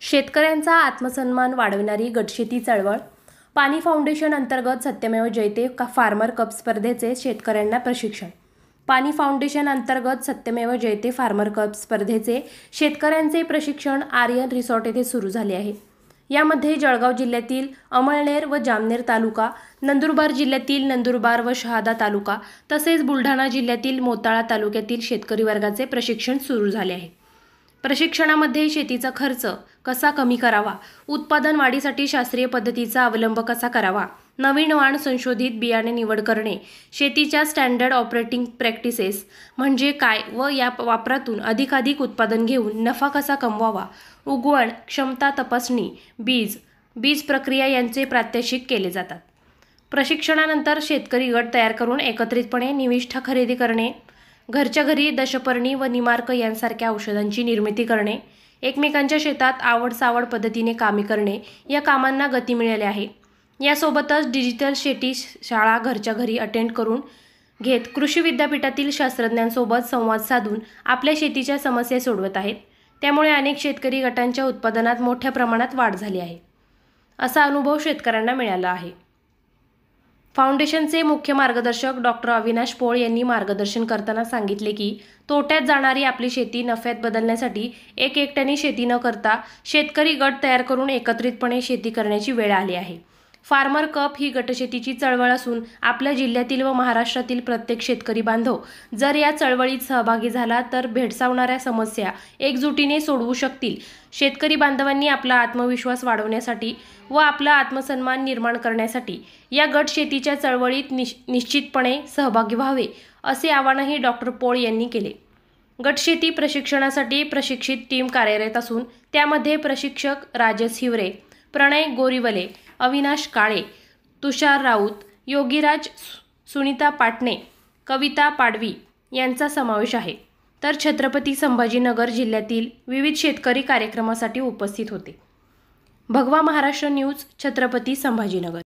शेतकऱ्यांचा आत्मसन्मान वाढवणारी गटशेती चळवळ. पाणी फाउंडेशन अंतर्गत सत्यमेव जयते फार्मर कप स्पर्धेचे शेतकऱ्यांना प्रशिक्षण. पाणी फाउंडेशन अंतर्गत सत्यमेव जयते फार्मर कप स्पर्धेचे शेतकऱ्यांचे प्रशिक्षण आर्यन रिसॉर्ट येथे सुरू झाले आहे. यामध्ये जळगाव जिल्ह्यातील अमळनेर व जामनेर तालुका, नंदुरबार जिल्ह्यातील नंदुरबार व शहादा तालुका तसेच बुलढाणा जिल्ह्यातील मोताळा तालुक्यातील शेतकरी वर्गाचे प्रशिक्षण सुरू झाले आहे. प्रशिक्षणामध्ये शेतीचा खर्च कसा कमी करावा, उत्पादन वाढीसाठी शास्त्रीय पद्धतीचा अवलंब कसा करावा, नवीन वाण संशोधित बियाणे निवड करणे, शेतीच्या स्टँडर्ड ऑपरेटिंग प्रॅक्टिसेस म्हणजे काय व या वापरातून अधिकाधिक उत्पादन घेऊन नफा कसा कमवावा, उगवण क्षमता तपासणी, बीज प्रक्रिया यांचे प्रात्यक्षिक केले जातात. प्रशिक्षणानंतर शेतकरी गट तयार करून एकत्रितपणे निविष्ठा खरेदी करणे, घरच्या घरी दशपर्णी व निमार्क यांसारख्या औषधांची निर्मिती करणे, एकमेकांच्या शेतात आवड-सावड पद्धतीने कामे करणे या कामांना गती मिळाली आहे. यासोबतच डिजिटल शेती शाळा घरच्या घरी अटेंड करून घेत कृषी विद्यापीठातील शास्त्रज्ञांसोबत संवाद साधून आपल्या शेतीच्या समस्या सोडवत आहेत. त्यामुळे अनेक शेतकरी गटांच्या उत्पादनात मोठ्या प्रमाणात वाढ झाली आहे, असा अनुभव शेतकऱ्यांना मिळाला आहे. फाउंडेशनचे मुख्य मार्गदर्शक डॉक्टर अविनाश पोळ यांनी मार्गदर्शन करताना सांगितले की तोट्यात जाणारी आपली शेती नफ्यात बदलण्यासाठी एकट्याने शेती न करता शेतकरी गट तयार करून एकत्रितपणे शेती करण्याची वेळ आली आहे. फार्मर कप ही गटशेतीची चळवळ असून आपल्या जिल्ह्यातील व महाराष्ट्रातील प्रत्येक शेतकरी बांधव जर या चळवळीत सहभागी झाला तर भेडसावणाऱ्या समस्या एकजुटीने सोडवू शकतील. शेतकरी बांधवांनी आपला आत्मविश्वास वाढवण्यासाठी व आपला आत्मसन्मान निर्माण करण्यासाठी या गट शेतीच्या चळवळीत निश्चितपणे सहभागी व्हावे, असे आवाहनही डॉक्टर पोळ यांनी केले. गटशेती प्रशिक्षणासाठी प्रशिक्षित टीम कार्यरत असून त्यामध्ये प्रशिक्षक राजेश हिवरे, प्रणय गोरिवले, अविनाश काळे, तुषार राऊत, योगीराज, सुनीता पाटणे, कविता पाडवी यांचा समावेश आहे. तर छत्रपती संभाजीनगर जिल्ह्यातील विविध शेतकरी कार्यक्रमासाठी उपस्थित होते. भगवा महाराष्ट्र न्यूज, छत्रपती संभाजीनगर.